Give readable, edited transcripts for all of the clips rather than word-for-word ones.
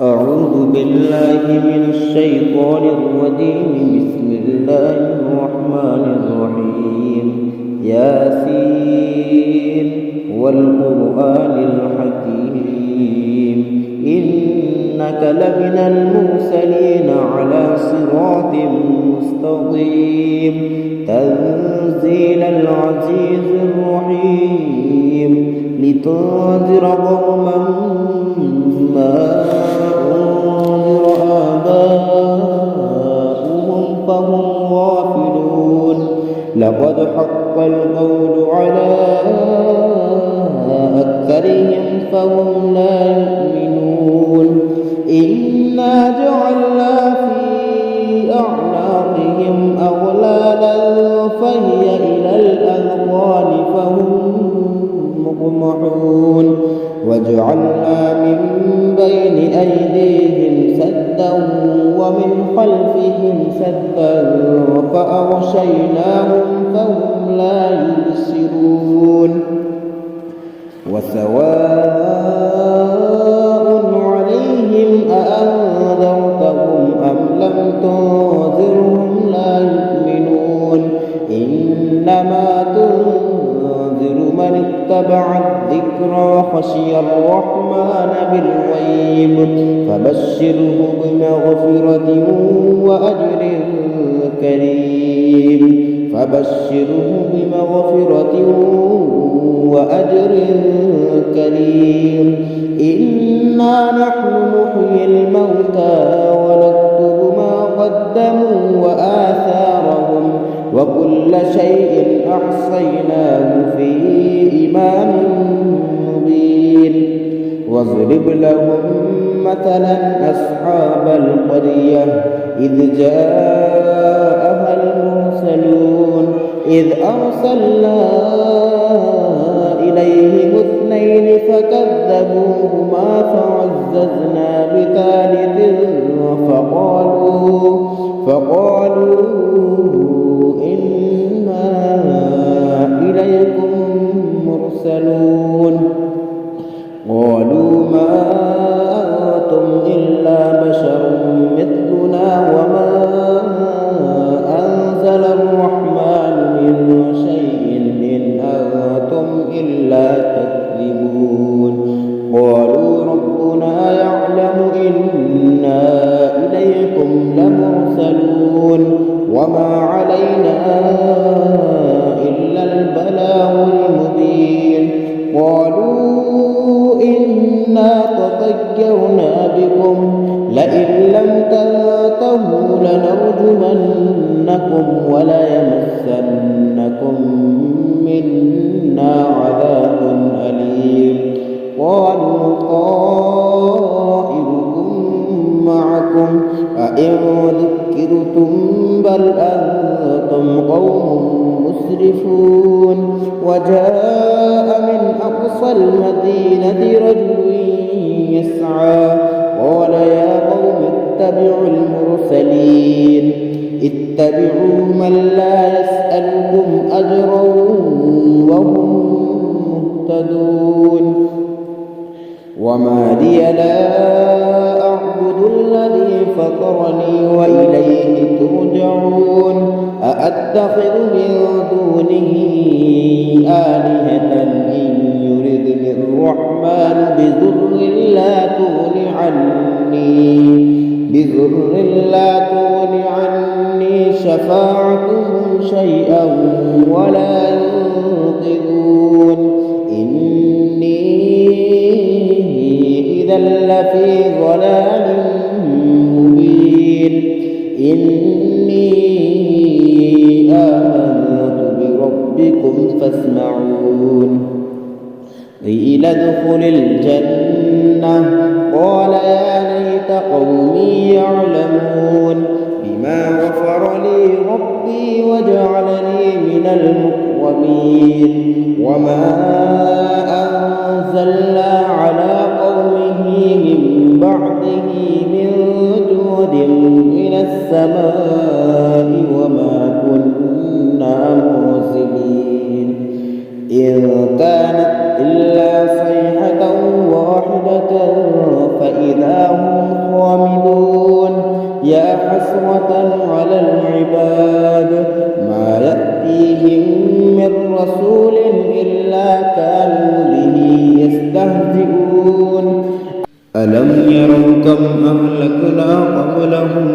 أعوذ بالله من الشيطان الرجيم. بسم الله الرحمن الرحيم. ياسين والقرآن الحكيم إنك لمن المرسلين على صراط مستقيم تنزيل العزيز الرحيم لتنذر قوما ما أنذر آباؤهم فهم غافلون. لقد حق القول على أكثرهم فهم لا يؤمنون. إنا جعلنا في أعناقهم أغلالا فهي إلى الأذقان فهم مقمحون. وجعلنا من بين أيديهم سدا ومن خلفهم سدا فأغشيناهم فهم لا يبصرون. وسواء عليهم أأنذرتهم أم لم تنذرهم لا يؤمنون. إنما تنذر من اتبع الذكر وخشي الرحمن بالغيب فبشره بمغفرة وأجر كريم. إنا نحن نحيي الموتى ونكتب ما قدموا وآثارهم وكل شيء أحصيناه في إمام مبين. واضرب لهم مثلا أصحاب القرية إذ جاءها المرسلون إذ أرسلنا إليهم اثنين فكذبوهما فعززنا بثالث فقالوا إنا إليكم مرسلون. قالوا ما أنتم إلا بشر مثلنا وما أنزل الرحمن من شيء إن أنتم إلا تكذبون. قالوا ربنا يعلم إنا إليكم لمرسلون وما علينا إلا البلاغ المبين. قالوا إنا تطيرنا بكم لئن لم تنتهوا لنرجمنكم وليمسنكم منا عذاب أليم. قالوا طائركم معكم أئن ذكرتم بل أنتم قوم مسرفون. وجاء من أقصى المدينة رجل يسعى قال يا قوم اتبعوا المرسلين اتبعوا من لا يسألكم أجرا وهم مهتدون. وما لي لا أعبد الذي فطرني وإليه ترجعون. أأتخذ من دونه آلهة إن يردني الرحمن بضر لا تغن عني شفاعتهم شيئا ولا ينقذون. إني إذا لفي ضلال مبين. إني آمنت بربكم فاسمعون. قيل ادخل الجنة قال يا ليت قومي يعلمون بما غفر لي ربي وجعلني من المكرمين. وما أنزلنا على قومه من بعده من جود من السماء وما كنا مرسلين. إن كانت إلا صيحة واحدة فإذا هم ألم يروا كم أهلكنا قبلهم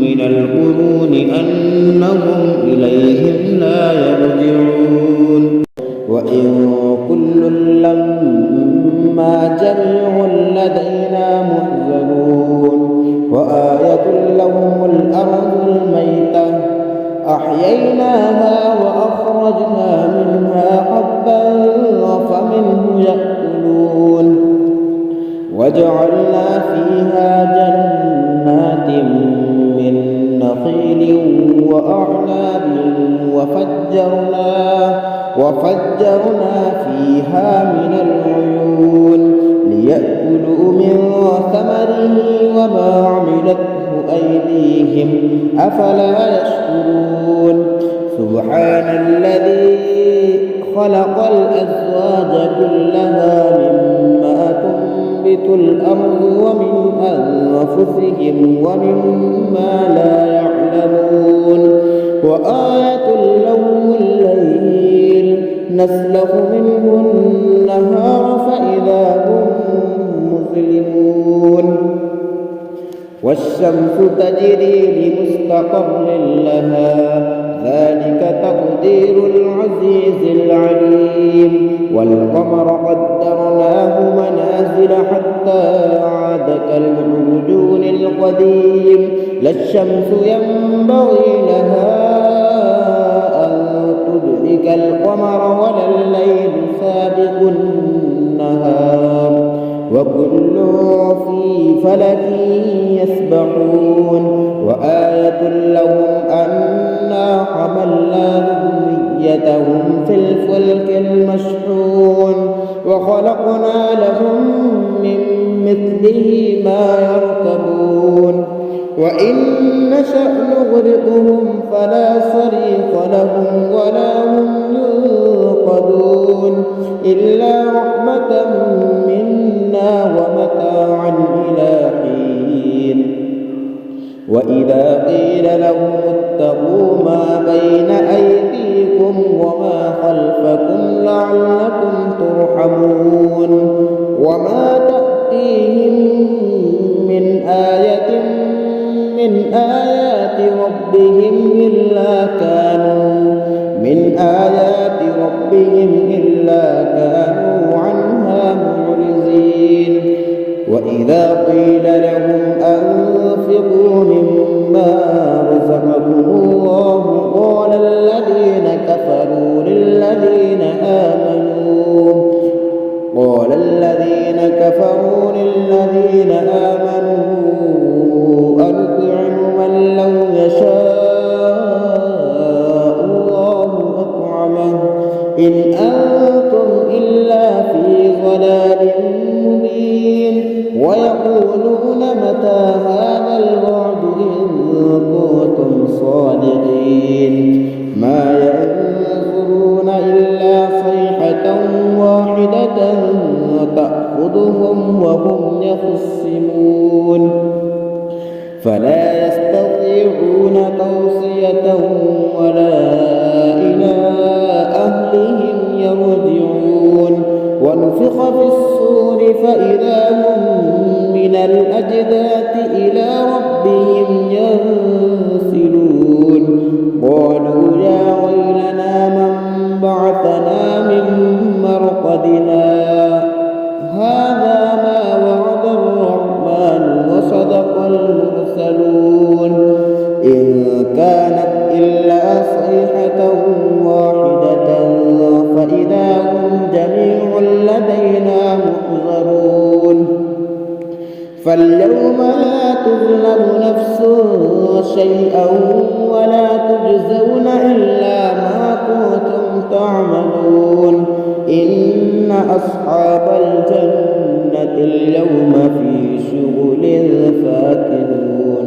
من القرون أنهم إليهم لا يرجعون وإن كل لما جميع لدينا محضرون وآية لهم الأرض الميتة أحييناها وأخرجنا منها حبا فمنه يأكلون وجعلنا فيها جنات من نخيل وأعناب وفجرنا فيها من العيون ليأكلوا من ثمره وما عملته أيديهم أفلا يشكرون سبحان الذي خلق الأزواج كلها مما تنبت الأرض ومن أنفسهم ومما لا يعلمون وآية لهم الليل نسلخ منه النهار فإذا هم مظلمون والشمس تجري لمستقر لها ذلك تقدير العزيز العليم والقمر قدرناه منازل حتى عاد كالعرجون القديم لا الشمس ينبغي لها أن تدرك القمر ولا الليل سابق النهار وكل في فلك يسبحون وآية لهم أنا حملنا ذريتهم في الفلك المشحون وخلقنا لهم من مثله ما يركبون وإن نشأ نغرقهم فلا صريخ لهم ولا هم ينقذون إلا رحمة منا ومتاعا إلى حين وإذا قيل لهم اتقوا ما بين أيديكم وما خلفكم لعلكم ترحمون وما تأتيهم من آية من آيات ربهم إلا كانوا عنها معرضين وإذا قيل لهم أنفقوا مما رزقكم الله قال الذين كفروا للذين آمنوا أنطعم من لو يشاء الله أطعمه إن أنتم إلا في ضلال مبين ويقولون متى هذا الوعد إن كنتم صادقين ما ينظرون إلا صيحة واحدة تأخذهم وهم يخصمون فلا يستطيعون توصية ولا إلى أهلهم يرجعون ونفخ في الصور فإذا هم من الأجداث إلى ربهم ينسلون قالوا يا ويلنا من بعثنا من مرقدنا هذا ما وعد الرحمن وصدق المرسلون إن كانت إلا صيحة واحدة فإذا هم جميع لدينا محضرون فاليوم لا تظلم نفس شيئا ولا تجزون إلا ما كنتم تعملون إن أصحاب الجنة اليوم في شغل فاكهون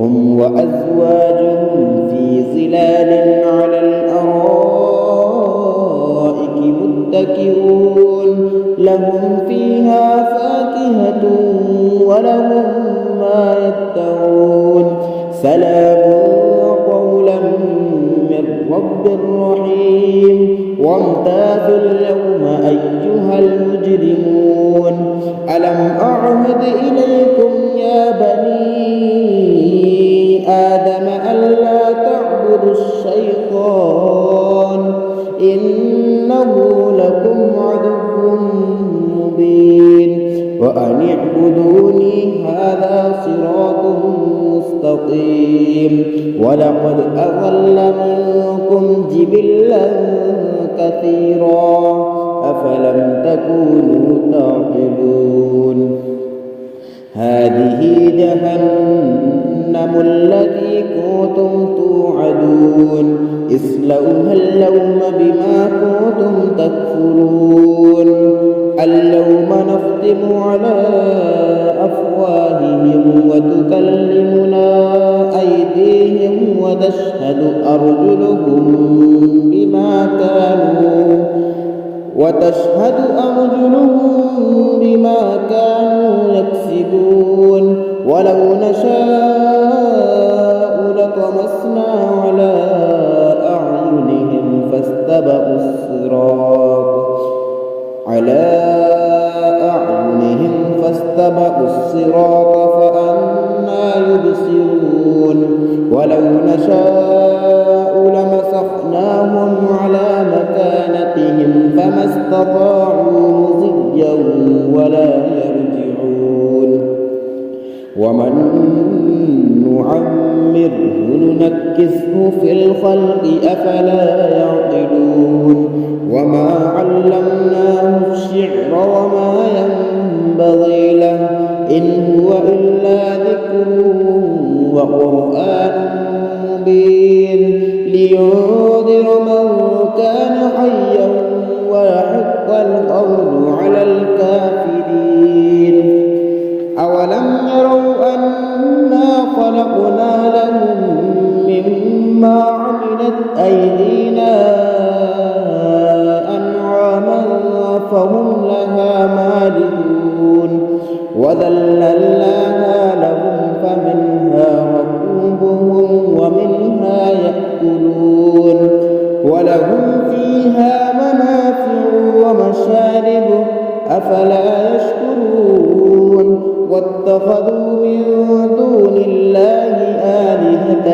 هم وأزواجهم في ظلال على الأرائك متكئون لهم فيها فاكهة ولهم ما يدعون سلام قولا من رب رحيم وامتازوا اليوم أيها المجرمون ألم أعهد إليكم يا بني آدم ألا تعبدوا الشيطان إنه لكم عدو مبين وأن اعبدوني هذا صراط مستقيم ولقد أضل منكم جبلا كثيرا أفلم تكونوا تعقلون هذه جهنم التي كنتم توعدون اصلوها اليوم بما كنتم تكفرون اليوم نختم على أفواههم وتكلمنا أيديهم وتشهد أرجلهم بما كانوا يكسبون ولو نشاء لطمسنا على أعينهم فاستبقوا الصراط فأنى يبصرون ولو نشاء لمسخناهم على مكانتهم فما استطاعوا مضيا ولا يرجعون ومن نعمره ننكسه في الخلق أفلا يعقلون وما علمناه الشعر وما ينبغي له إن هو إلا ذكر وقرآن مبين لينذر من كان حيا ويحق القول على الكافرين أولم يروا أنا خلقنا لهم مما عملت أيدينا أنعاما فهم لها مالكون وذللناها لهم فمنها ركوبهم ومنها يأكلون ولهم فيها منافع ومشارب أفلا يشكرون واتخذوا من دون الله آلهة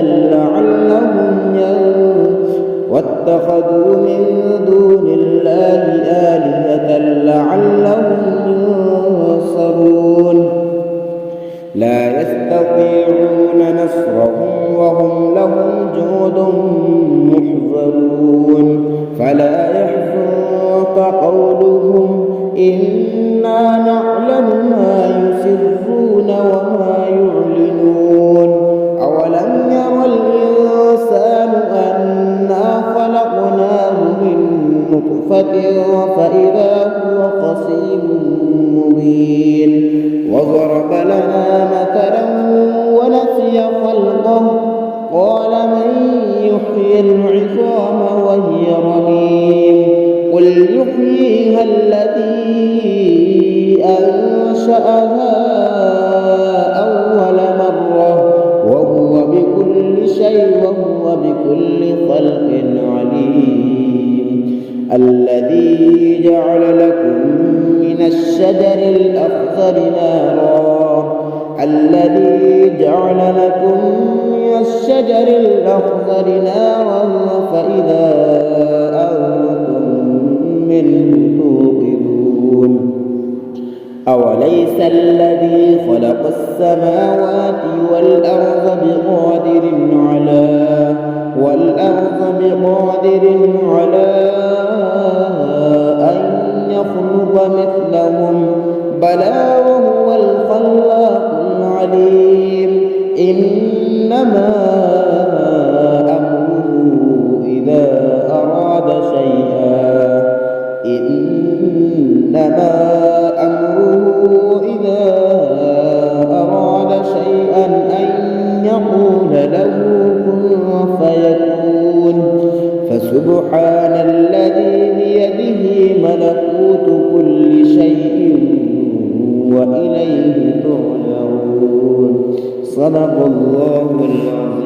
لعلهم ينصرون لا يستطيعون نصرهم وهم لهم جند محضرون فلا يحزنك قولهم إنا نعلم ما يسرون وما يعلنون أولم ير الإنسان أنا خلقناه من نطفة فإذا هو خصيم مبين وضرب لنا مثلا ونسي خلقه قال من يحيي العظام وهي رميم قل يحييها الذي أنشأها أول مرة وهو بكل خلق عليم الذي جعل لكم من الشجر الأخضر نارا فإذا أنتم منه توقدون أوليس الذي خلق السماوات والأرض بقادر على أن يخلق مثلهم بلى وهو الخلاق العليم إنما أمره إذا أراد شيئا أن يقول له كن فيكون فسبحان الذي بيده ملكوت كل شيء وإليه ترجعون صدق الله العظيم.